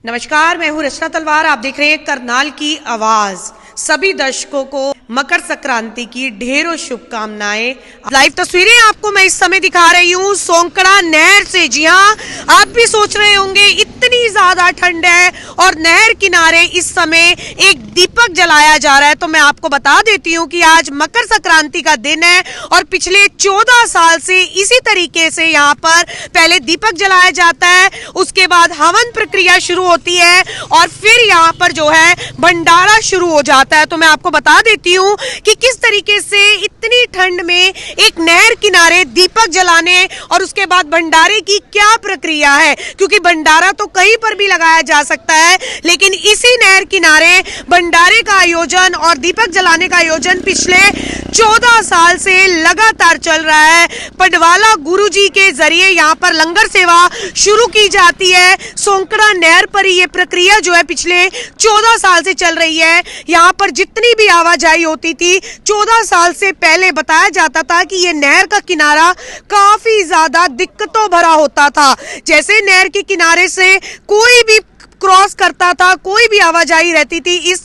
नमस्कार, मैं हूं रचना तलवार। आप देख रहे हैं करनाल की आवाज। सभी दर्शकों को मकर संक्रांति की ढेरों शुभकामनाएं। लाइव तस्वीरें आपको मैं इस समय दिखा रही हूं सोंकड़ा नहर से। जी हां, आप भी सोच रहे होंगे इतनी ज्यादा ठंड है और नहर किनारे इस समय एक दीपक जलाया जा रहा है। तो मैं आपको बता देती हूं कि आज मकर संक्रांति का दिन है और पिछले 14 साल से इसी तरीके से यहाँ पर पहले दीपक जलाया जाता है, उसके बाद हवन प्रक्रिया शुरू होती है और फिर यहाँ पर जो है भंडारा शुरू हो जाता है। तो मैं आपको बता देती हूँ कि किस तरीके से इतनी ठंड में एक नहर किनारे दीपक जलाने और उसके बाद भंडारे की क्या प्रक्रिया है, क्योंकि भंडारा तो कहीं पर भी लगाया जा सकता है, लेकिन इसी नहर किनारे भंडारे का आयोजन और दीपक जलाने का आयोजन पिछले 14 साल से लगातार चल रहा है। पडवाला गुरुजी के जरिए यहाँ पर लंगर सेवा शुरू की जाती है। सोंकड़ा नहर पर ये प्रक्रिया जो है पिछले 14 साल से चल रही है। यहाँ पर जितनी भी आवाजाही होती थी 14 साल से पहले बताया जाता था कि ये नहर का किनारा काफी ज्यादा दिक्कतों भरा होता था। जैसे नहर के किनारे से कोई भी क्रॉस करता था, कोई भी आवाजाही रहती थी। इस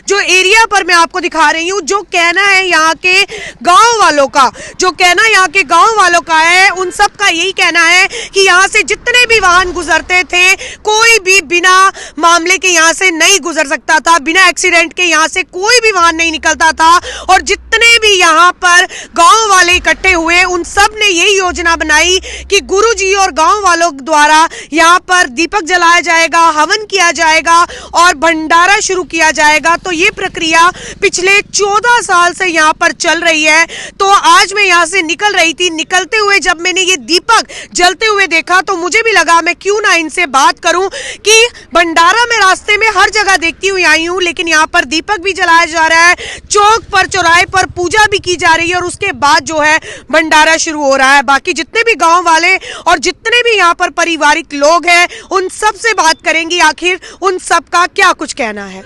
जो एरिया पर मैं आपको दिखा रही हूँ, जो कहना है यहाँ के गांव वालों का, जो कहना यहाँ के गांव वालों का है, उन सब का यही कहना है कि यहाँ से जितने भी वाहन गुजरते थे कोई भी बिना मामले के यहाँ से नहीं गुजर सकता था, बिना एक्सीडेंट के यहाँ से कोई भी वाहन नहीं निकलता था। और जितने भी यहाँ पर गाँव वाले इकट्ठे हुए उन सब ने यही योजना बनाई कि गुरुजी और गाँव वालों द्वारा यहाँ पर दीपक जलाया जाएगा, हवन किया जाएगा और भंडारा शुरू किया जाएगा। तो ये प्रक्रिया पिछले 14 साल से यहाँ पर चल रही है। तो आज मैं यहाँ से निकल रही थी, निकलते हुए जब मैंने ये दीपक जलते हुए देखा तो मुझे भी लगा मैं क्यों ना इनसे बात करूं कि भंडारा में रास्ते में हर जगह देखती हुई आई हूं, लेकिन यहाँ पर दीपक भी जलाया जा रहा है, चौक पर चौराहे पर पूजा भी की जा रही है और उसके बाद जो है भंडारा शुरू हो रहा है। बाकी जितने भी गाँव वाले और जितने भी यहाँ पर पारिवारिक लोग हैं उन सब से बात करेंगे आखिर उन सब का क्या कुछ कहना है।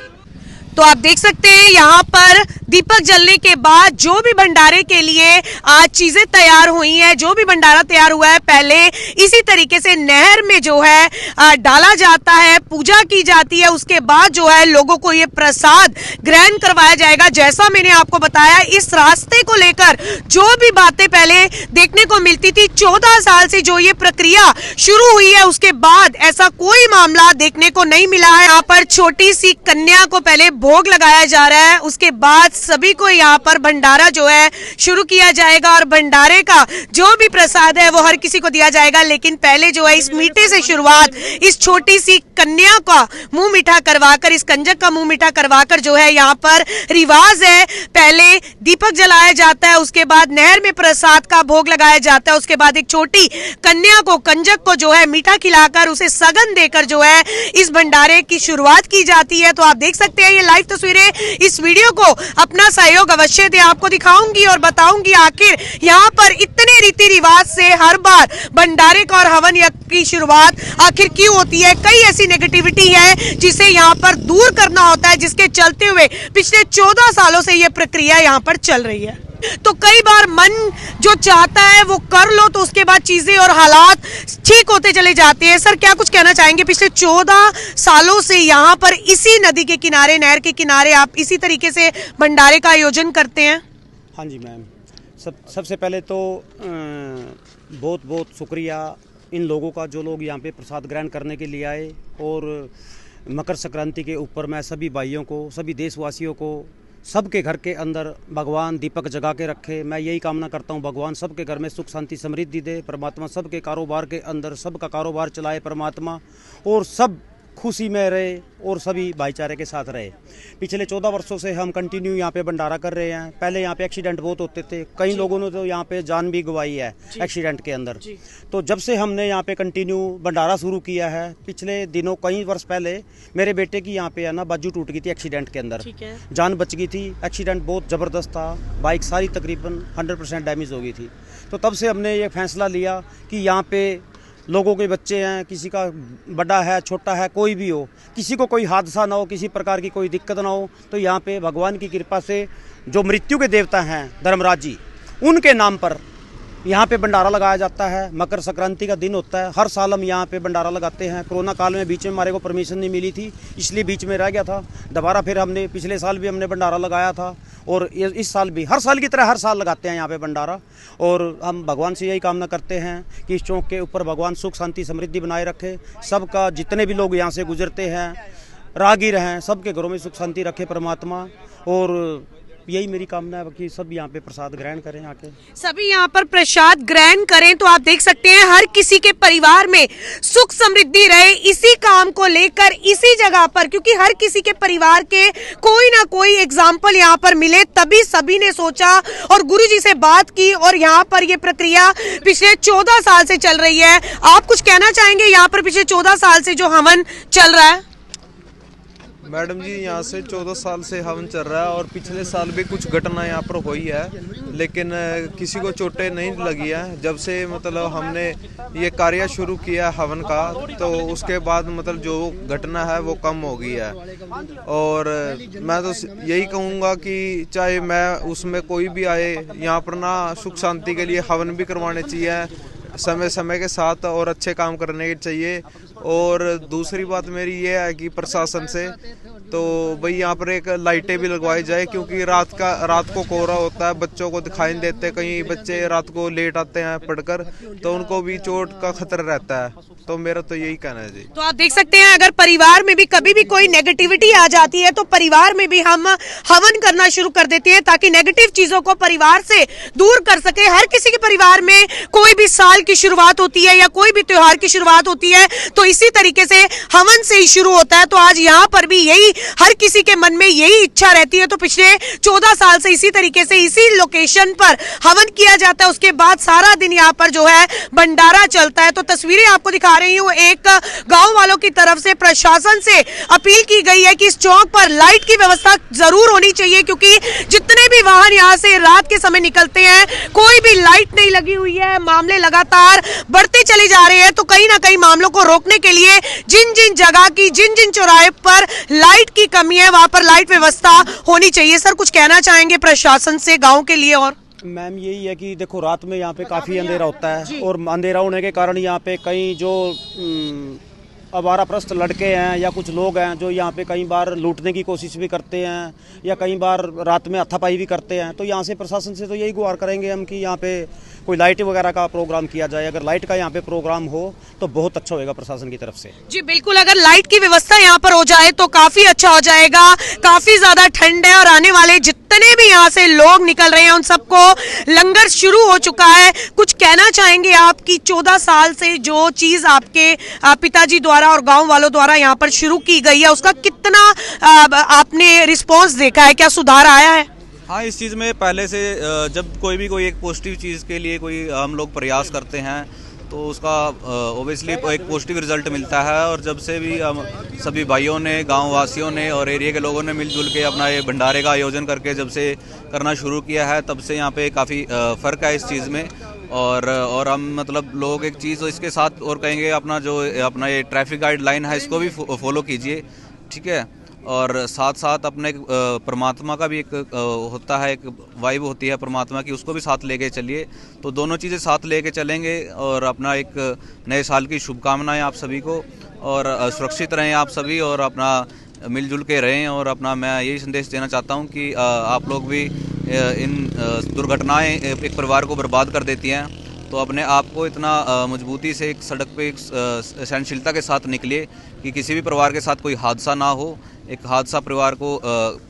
तो आप देख सकते हैं यहाँ पर दीपक जलने के बाद जो भी भंडारे के लिए आज चीजें तैयार हुई हैं, जो भी भंडारा तैयार हुआ है, पहले इसी तरीके से नहर में जो है डाला जाता है, पूजा की जाती है, उसके बाद जो है लोगों को ये प्रसाद ग्रहण करवाया जाएगा। जैसा मैंने आपको बताया, इस रास्ते को लेकर जो भी बातें पहले देखने को मिलती थी, 14 साल से जो ये प्रक्रिया शुरू हुई है उसके बाद ऐसा कोई मामला देखने को नहीं मिला है। यहाँ पर छोटी सी कन्या को पहले भोग लगाया जा रहा है, उसके बाद सभी को यहाँ पर भंडारा जो है शुरू किया जाएगा और भंडारे का जो भी प्रसाद है वो हर किसी को दिया जाएगा। लेकिन पहले जो है इस मीठे से शुरुआत इस छोटी सी कन्या का मुंह मीठा करवाकर, इस कंजक का मुंह मीठा करवाकर जो है यहाँ पर रिवाज है, पहले दीपक जलाया जाता है, उसके बाद नहर में प्रसाद का भोग लगाया जाता है, उसके बाद एक छोटी कन्या को, कंजक को जो है मीठा खिलाकर उसे सगन देकर जो है इस भंडारे की शुरुआत की जाती है। तो आप देख सकते हैं ये लाइव तस्वीरें। इस वीडियो को अपना सहयोग अवश्य दें, आपको दिखाऊंगी और बताऊंगी आखिर यहाँ पर इतने रीति रिवाज से हर बार भंडारे का और हवन यज्ञ की शुरुआत आखिर क्यों होती है। कई ऐसी नेगेटिविटी है जिसे यहाँ पर दूर करना होता है, जिसके चलते हुए पिछले 14 सालों से ये प्रक्रिया यहाँ पर चल रही है। तो कई बार मन जो चाहता है वो कर लो, तो उसके बाद चीजें और हालात ठीक होते चले जाते हैं। सर, क्या कुछ कहना चाहेंगे? पिछले 14 सालों से यहाँ पर इसी नदी के किनारे, नहर के किनारे आप इसी तरीके से भंडारे का आयोजन करते हैं। हाँ जी मैम, सबसे पहले तो बहुत बहुत शुक्रिया इन लोगों का जो लोग यहाँ पे प्रसाद ग्रहण करने के लिए आए। और मकर संक्रांति के ऊपर मैं सभी भाइयों को, सभी देशवासियों को, सबके घर के अंदर भगवान दीपक जगा के रखे। मैं यही कामना करता हूँ, भगवान सबके घर में सुख शांति समृद्धि दे, परमात्मा सबके कारोबार के अंदर सबका कारोबार चलाए परमात्मा, और सब खुशी में रहे और सभी भाईचारे के साथ रहे। पिछले 14 वर्षों से हम कंटिन्यू यहाँ पे भंडारा कर रहे हैं। पहले यहाँ पे एक्सीडेंट बहुत होते थे, कई लोगों ने तो यहाँ पे जान भी गंवाई है एक्सीडेंट के अंदर। तो जब से हमने यहाँ पे कंटिन्यू भंडारा शुरू किया है, पिछले दिनों कई वर्ष पहले मेरे बेटे की यहाँ पे है ना बाजू टूट गई थी एक्सीडेंट के अंदर, जान बच गई थी। एक्सीडेंट बहुत ज़बरदस्त था, बाइक सारी तकरीबन 100% डैमेज हो गई थी। तो तब से हमने ये फैसला लिया कि यहाँ पे लोगों के बच्चे हैं, किसी का बड़ा है, छोटा है, कोई भी हो, किसी को कोई हादसा ना हो, किसी प्रकार की कोई दिक्कत ना हो, तो यहाँ पे भगवान की कृपा से जो मृत्यु के देवता हैं धर्मराज जी, उनके नाम पर यहाँ पे भंडारा लगाया जाता है। मकर संक्रांति का दिन होता है, हर साल हम यहाँ पे भंडारा लगाते हैं। कोरोना काल में बीच में हमारे को परमिशन नहीं मिली थी, इसलिए बीच में रह गया था। दोबारा फिर हमने पिछले साल भी हमने भंडारा लगाया था और इस साल भी हर साल की तरह हर साल लगाते हैं यहाँ पे भंडारा। और हम भगवान से यही कामना करते हैं कि इस चौक के ऊपर भगवान सुख शांति समृद्धि बनाए रखे। सबका, जितने भी लोग यहाँ से गुजरते हैं, राहगीर हैं, सबके घरों में सुख शांति रखे परमात्मा। और यही मेरी कामना है कि सब यहाँ पे प्रसाद ग्रहण करें, आके सभी यहाँ पर प्रसाद ग्रहण करें। तो आप देख सकते हैं हर किसी के परिवार में सुख समृद्धि रहे, इसी काम को लेकर इसी जगह पर, क्योंकि हर किसी के परिवार के कोई ना कोई एग्जाम्पल यहाँ पर मिले, तभी सभी ने सोचा और गुरु जी से बात की। और यहाँ पर ये प्रक्रिया पिछले 14 साल से चल रही है। आप कुछ कहना चाहेंगे यहाँ पर पिछले 14 साल से जो हवन चल रहा है? मैडम जी, यहाँ से 14 साल से हवन चल रहा है और पिछले साल भी कुछ घटना यहाँ पर हुई है, लेकिन किसी को चोटें नहीं लगी है। जब से मतलब हमने ये कार्य शुरू किया हवन का, तो उसके बाद मतलब जो घटना है वो कम हो गई है। और मैं तो यही कहूँगा कि चाहे मैं उसमें कोई भी आए, यहाँ पर ना सुख शांति के लिए हवन भी करवाने चाहिए समय समय के साथ और अच्छे काम करने के चाहिए। और दूसरी बात मेरी ये है कि प्रशासन से तो भाई यहाँ पर एक लाइटें भी लगवाई जाए, क्योंकि रात को कोहरा होता है, बच्चों को दिखाई नहीं देते। कई बच्चे रात को लेट आते हैं पढ़कर, तो उनको भी चोट का खतरा रहता है। तो मेरा तो यही कहना है जी। तो आप देख सकते हैं अगर परिवार में भी कभी भी कोई नेगेटिविटी आ जाती है तो परिवार में भी हम हवन करना शुरू कर देते हैं, ताकि नेगेटिव चीजों को परिवार से दूर कर सके। हर किसी के परिवार में कोई भी साल की शुरुआत होती है या कोई भी त्योहार की शुरुआत होती है, तो इसी तरीके से हवन से ही शुरू होता है। तो आज यहाँ पर भी यही हर किसी के मन में यही इच्छा रहती है। तो पिछले 14 साल से इसी तरीके से इसी लोकेशन पर हवन किया जाता है। उसके बाद सारा दिन यहाँ पर जो है भंडारा चलता है। तो तस्वीरें आपको दिखा रही हूँ, एक गांव वालों की तरफ से प्रशासन से अपील की गई है कि इस चौक पर लाइट की व्यवस्था जरूर होनी चाहिए, क्योंकि जितने भी वाहन यहाँ से रात के समय निकलते हैं, कोई भी लाइट नहीं लगी हुई है। मामले लगातार बढ़ते चले जा रहे हैं। तो कहीं ना कहीं मामलों को रोकने के लिए जिन जिन जगह की, जिन जिन चौराहे पर लाइट की कमी है, वहां पर लाइट व्यवस्था होनी चाहिए। सर, कुछ कहना चाहेंगे प्रशासन से गांव के लिए? और मैम यही है कि देखो, रात में यहाँ पे काफ़ी अंधेरा होता है और अंधेरा होने के कारण यहाँ पे कई जो आवाराप्रस्त लड़के हैं या कुछ लोग हैं जो यहाँ पे कई बार लूटने की कोशिश भी करते हैं या कई बार रात में हाथापाई भी करते हैं। तो यहाँ से प्रशासन से तो यही गुहार करेंगे हम कि यहाँ पे कोई लाइट वगैरह का प्रोग्राम किया जाए। अगर लाइट का यहाँ पे प्रोग्राम हो तो बहुत अच्छा होगा प्रशासन की तरफ से। जी बिल्कुल, अगर लाइट की व्यवस्था यहाँ पर हो जाए तो काफी अच्छा हो जाएगा। काफी ज्यादा ठंड है और आने वाले जितने भी यहाँ से लोग निकल रहे हैं उन सबको लंगर शुरू हो चुका है। कुछ कहना चाहेंगे आप कि 14 साल से जो चीज आपके पिताजी द्वारा और गांव वालों द्वारा यहाँ पर शुरू की गई है, उसका कितना आपने रिस्पॉन्स देखा है? क्या सुधार आया है? हाँ, इस चीज़ में पहले से जब कोई एक पॉजिटिव चीज़ के लिए कोई हम लोग प्रयास करते हैं तो उसका ओबियसली एक पॉजिटिव रिजल्ट मिलता है। और जब से भी हम सभी भाइयों ने, गांव वासियों ने और एरिया के लोगों ने मिलजुल के अपना ये भंडारे का आयोजन करके जब से करना शुरू किया है, तब से यहाँ पे काफ़ी फ़र्क है इस चीज़ में। और हम मतलब लोग एक चीज़ इसके साथ और कहेंगे, अपना ये ट्रैफिक गाइडलाइन है इसको भी फॉलो कीजिए, ठीक है। और साथ साथ अपने परमात्मा का भी एक होता है, एक वाइब होती है परमात्मा की, उसको भी साथ लेके चलिए। तो दोनों चीज़ें साथ लेके चलेंगे और अपना एक नए साल की शुभकामनाएं आप सभी को। और सुरक्षित रहें आप सभी और अपना मिलजुल के रहें। और अपना मैं यही संदेश देना चाहता हूं कि आप लोग भी इन दुर्घटनाएं एक परिवार को बर्बाद कर देती हैं, तो अपने आप को इतना मजबूती से एक सड़क पे एक सहनशीलता के साथ निकलिए कि किसी भी परिवार के साथ कोई हादसा ना हो। एक हादसा परिवार को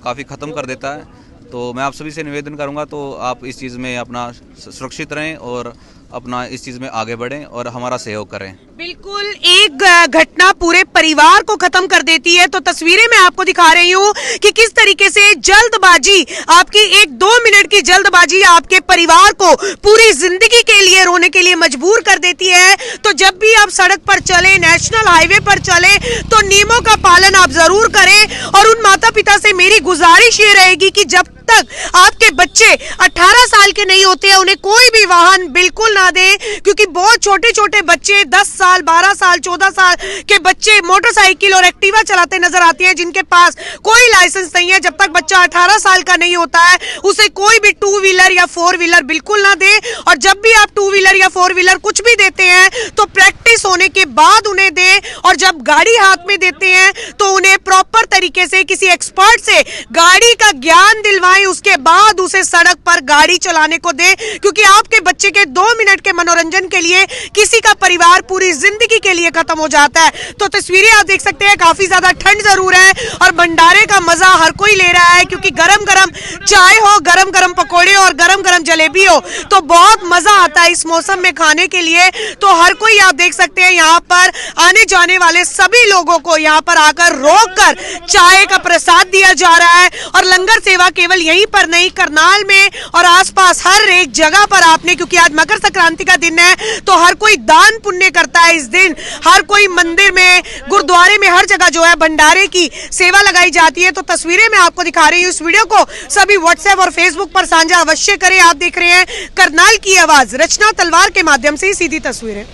काफ़ी ख़त्म कर देता है। तो मैं आप सभी से निवेदन करूंगा तो आप इस चीज़ में अपना सुरक्षित रहें और अपना इस चीज़ में आगे बढ़ें और हमारा सहयोग करें। बिल्कुल, एक घटना पूरे परिवार को खत्म कर देती है। तो तस्वीरें मैं आपको दिखा रही हूँ कि किस तरीके से जल्दबाजी, आपकी 1-2 मिनट की जल्दबाजी आपके परिवार को पूरी जिंदगी के लिए रोने के लिए मजबूर कर देती है। तो जब भी आप सड़क पर चले, नेशनल हाईवे पर चले, तो नियमों का पालन आप जरूर करें। और उन माता पिता से मेरी गुजारिश ये रहेगी कि जब तक आपके बच्चे 18 साल के नहीं होते हैं उन्हें कोई भी वाहन बिल्कुल ना दें, क्योंकि बहुत छोटे छोटे बच्चे 10 साल 12 साल 14 साल के बच्चे मोटरसाइकिल और एक्टिवा चलाते नजर आते हैं जिनके पास कोई लाइसेंस नहीं है। जब तक बच्चा 18 साल का नहीं होता है उसे कोई भी 2 व्हीलर या 4 व्हीलर बिल्कुल ना दे, और जब भी आप 2 व्हीलर या 4 व्हीलर कुछ भी देते हैं तो प्रैक्टिस होने के बाद उन्हें दें, और जब गाड़ी हाथ में देते हैं तो उन्हें प्रॉपर तरीके से किसी एक्सपर्ट से गाड़ी का ज्ञान दिलवाएं, उसके बाद उसे सड़क पर गाड़ी चलाने को दें, क्योंकि आपके बच्चे के 2 मिनट के मनोरंजन के लिए किसी का परिवार पूरी जिंदगी के लिए खत्म हो जाता है। तो तस्वीरें आप देख सकते हैं, काफी ज्यादा ठंड जरूर है और भंडारे का मजा हर कोई ले रहा है, क्योंकि गरम गरम चाय हो, गरम गरम पकौड़े और गरम गरम जलेबी हो तो बहुत मजा आता है इस मौसम में खाने के लिए। तो हर कोई आप देख सकते हैं यहाँ पर आने जाने वाले सभी लोगों को यहाँ पर आकर रोक कर चाय का प्रसाद दिया जा रहा है, और लंगर सेवा केवल यहीं पर नहीं, करनाल में और आसपास हर एक जगह पर आपने, क्योंकि आज मकर संक्रांति का दिन है तो हर कोई दान पुण्य करता है इस दिन, हर कोई मंदिर में गुरुद्वारे में हर जगह जो है भंडारे की सेवा लगाई जाती है। तो तस्वीरें मैं आपको दिखा रही हूँ, इस वीडियो को सभी व्हाट्सएप और फेसबुक पर साझा अवश्य करें। आप देख रहे हैं करनाल की आवाज रचना तलवार के माध्यम से सीधी तस्वीरें।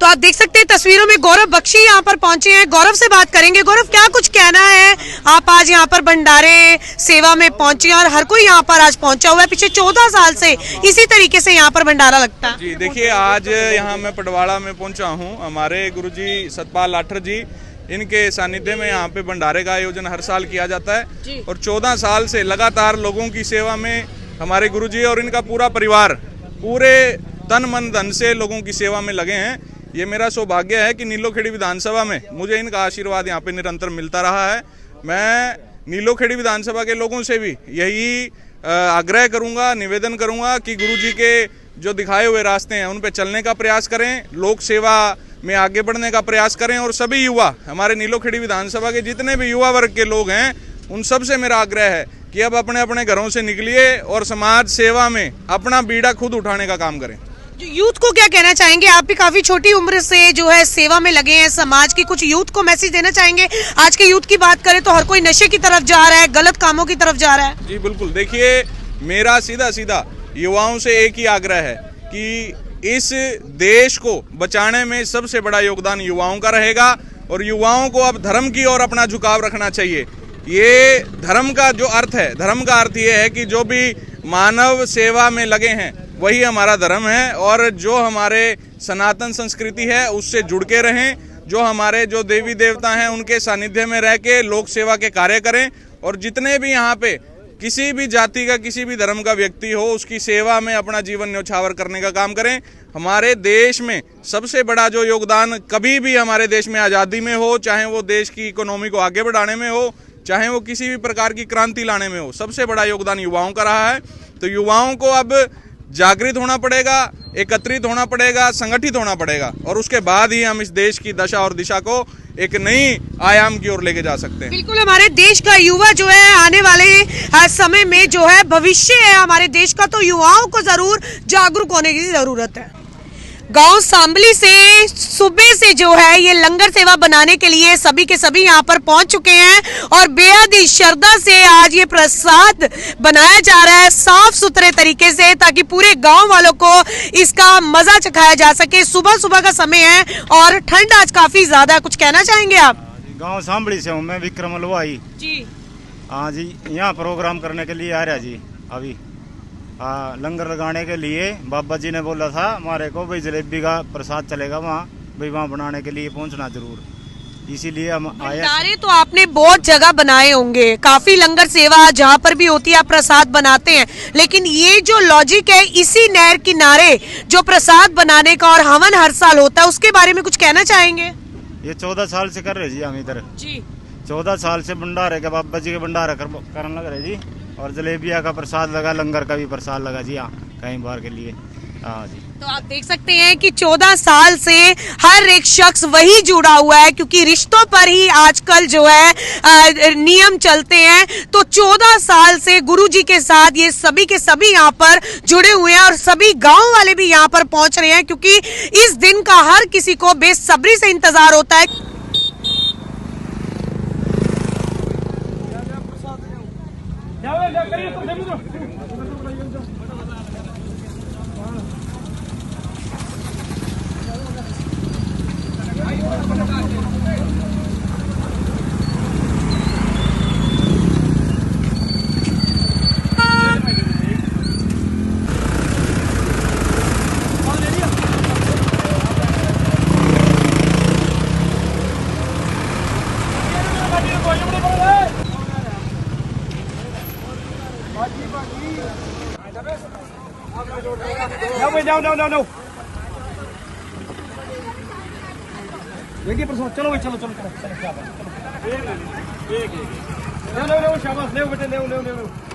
तो आप देख सकते हैं तस्वीरों में गौरव बख्शी यहाँ पर पहुंचे हैं, गौरव से बात करेंगे। गौरव, क्या कुछ कहना है, आप आज यहाँ पर भंडारे सेवा में पहुंचे और हर कोई यहाँ पर आज पहुंचा हुआ है, पिछले 14 साल से इसी तरीके से यहाँ पर भंडारा लगता है। जी देखिए, आज यहाँ मैं पटवाड़ा में पहुंचा हूँ। हमारे गुरुजी सतपाल लाठर जी, इनके सानिध्य में यहाँ पे भंडारे का आयोजन हर साल किया जाता है, और 14 साल से लगातार लोगों की सेवा में हमारे गुरुजी और इनका पूरा परिवार पूरे तन मन धन से लोगों की सेवा में लगे हैं। ये मेरा सौभाग्य है कि नीलोखेड़ी विधानसभा में मुझे इनका आशीर्वाद यहाँ पे निरंतर मिलता रहा है। मैं नीलोखेड़ी विधानसभा के लोगों से भी यही आग्रह करूंगा, निवेदन करूंगा कि गुरुजी के जो दिखाए हुए रास्ते हैं उन पे चलने का प्रयास करें, लोक सेवा में आगे बढ़ने का प्रयास करें, और सभी युवा, हमारे नीलोखेड़ी विधानसभा के जितने भी युवा वर्ग के लोग हैं उन सब से मेरा आग्रह है कि अब अपने अपने घरों से निकलिए और समाज सेवा में अपना बीड़ा खुद उठाने का काम करें। यूथ को क्या कहना चाहेंगे, आप भी काफी छोटी उम्र से जो है सेवा में लगे हैं समाज की, कुछ यूथ को मैसेज देना चाहेंगे? आज के यूथ की बात करें तो हर कोई नशे की तरफ जा रहा है, गलत कामों की तरफ जा रहा है। जी बिल्कुल, देखिए मेरा सीधा सीधा युवाओं से एक ही आग्रह है कि इस देश को बचाने में सबसे बड़ा योगदान युवाओं का रहेगा, और युवाओं को अब धर्म की ओर अपना झुकाव रखना चाहिए। ये धर्म का जो अर्थ है, धर्म का अर्थ ये है कि जो भी मानव सेवा में लगे हैं वही हमारा धर्म है, और जो हमारे सनातन संस्कृति है उससे जुड़ के रहें, जो हमारे जो देवी देवता हैं उनके सानिध्य में रह के लोक सेवा के कार्य करें, और जितने भी यहाँ पे किसी भी जाति का किसी भी धर्म का व्यक्ति हो उसकी सेवा में अपना जीवन न्यौछावर करने का काम करें। हमारे देश में सबसे बड़ा जो योगदान कभी भी हमारे देश में आज़ादी में हो, चाहे वो देश की इकोनॉमी को आगे बढ़ाने में हो, चाहे वो किसी भी प्रकार की क्रांति लाने में हो, सबसे बड़ा योगदान युवाओं का रहा है। तो युवाओं को अब जागृत होना पड़ेगा, एकत्रित होना पड़ेगा, संगठित होना पड़ेगा, और उसके बाद ही हम इस देश की दशा और दिशा को एक नई आयाम की ओर लेके जा सकते हैं। बिल्कुल, हमारे देश का युवा जो है आने वाले समय में जो है भविष्य है हमारे देश का, तो युवाओं को जरूर जागरूक होने की जरूरत है। गांव सांबली से सुबह से जो है ये लंगर सेवा बनाने के लिए सभी के सभी यहाँ पर पहुंच चुके हैं, और बेहद ही श्रद्धा से आज ये प्रसाद बनाया जा रहा है साफ सुथरे तरीके से, ताकि पूरे गांव वालों को इसका मजा चखाया जा सके। सुबह सुबह का समय है और ठंड आज काफी ज्यादा, कुछ कहना चाहेंगे आप? गांव सांबली से हूँ मैं, विक्रम हलवाई जी। हाँ जी, यहाँ प्रोग्राम करने के लिए आ रहा जी अभी। हाँ, लंगर लगाने के लिए बाबा जी ने बोला था हमारे को भाई जलेबी का प्रसाद चलेगा वहाँ, भाई वहाँ बनाने के लिए पहुँचना जरूर, इसीलिए हम आए। भंडारे तो आपने बहुत जगह बनाए होंगे, काफी लंगर सेवा जहाँ पर भी होती है आप प्रसाद बनाते हैं, लेकिन ये जो लॉजिक है इसी नहर किनारे जो प्रसाद बनाने का और हवन हर साल होता है, उसके बारे में कुछ कहना चाहेंगे? ये 14 साल से कर रहे जी हम इधर जी। 14 साल से भंडारे के बाबा जी के भंडारा करने लग रहे जी, और जलेबिया का प्रसाद लगा, लंगर का भी प्रसाद लगा जी। हाँ, कई बार के लिए। हाँ जी, तो आप देख सकते हैं कि 14 साल से हर एक शख्स वही जुड़ा हुआ है, क्योंकि रिश्तों पर ही आजकल जो है नियम चलते हैं। तो 14 साल से गुरुजी के साथ ये सभी के सभी यहाँ पर जुड़े हुए हैं, और सभी गांव वाले भी यहाँ पर पहुंच रहे हैं, क्योंकि इस दिन का हर किसी को बेसब्री से इंतजार होता है। जाओ No. देखिए प्रसन्न, चलो भाई, चलो शाबाश, ले बेटे, ले।